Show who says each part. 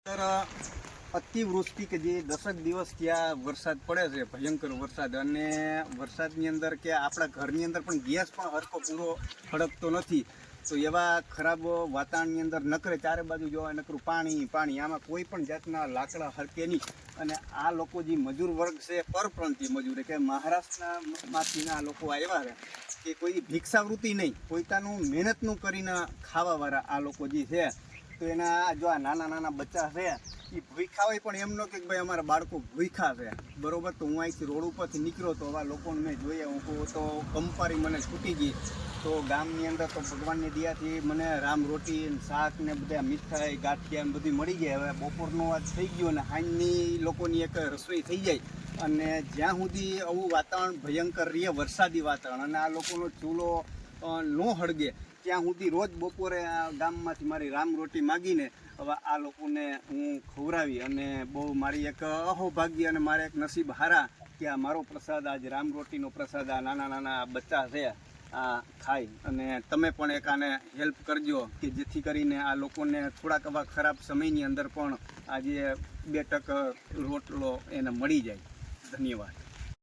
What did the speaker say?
Speaker 1: અતિવૃષ્ટિ કે જે 10 દિવસ ત્યાં વરસાદ પડે છે, ભયંકર વરસાદ, અને વરસાદની અંદર કે આપણા ઘરની અંદર પણ ગેસ પણ હરખો પૂરો ખડકતો નથી. તો એવા ખરાબ વાતાવરણની અંદર નકરે ચારે બાજુ જોવા નકરું પાણી પાણી, આમાં કોઈ પણ જાતના લાકડા હરકે નહીં. અને આ લોકો જે મજૂર વર્ગ છે, પરપ્રાંતીય મજૂર કે મહારાષ્ટ્રમાંથીના લોકો આવ્યા છે, કે કોઈ ભિક્ષાવૃત્તિ નહીં, પોતાનું મહેનતનું કરીને ખાવાવાળા આ લોકો જે છે. તો એના જો આ નાના નાના બચ્ચા છે એ ભૂખ્યા હોય, પણ એમનો કે ભાઈ અમારા બાળકો ભૂખ્યા છે, બરોબર. તો હું અહીંથી રોડ ઉપરથી નીકળ્યો તો આવા લોકોને મેં જોઈએ, હું તો કંપારી મને છૂટી ગઈ. તો ગામની અંદર તો ભગવાનની દયાથી મને રામ રોટી શાક ને બધા મીઠાઈ ગાંઠિયા ને બધું મળી ગયા. હવે બપોરનો આજ થઈ ગયો અને સાંજની લોકોની એક રસોઈ થઈ જાય. અને જ્યાં સુધી આવું વાતાવરણ ભયંકર રહે, વરસાદી વાતાવરણ, અને આ લોકોનો ચૂલો ન હળગે ત્યાં સુધી રોજ બપોરે આ ગામમાંથી મારી રામ રોટી માગીને હવે આ લોકોને હું ખવડાવી. અને બહુ મારી એક અહોભાગ્ય અને મારે એક નસીબ હારા કે આ મારો પ્રસાદ, આજ રામ રોટીનો પ્રસાદ આ નાના નાના બચ્ચા છે આ ખાય. અને તમે પણ એક આને હેલ્પ કરજો કે જેથી કરીને આ લોકોને થોડાક આવા ખરાબ સમયની અંદર પણ આજે 2 ટક રોટલો એને મળી જાય. ધન્યવાદ.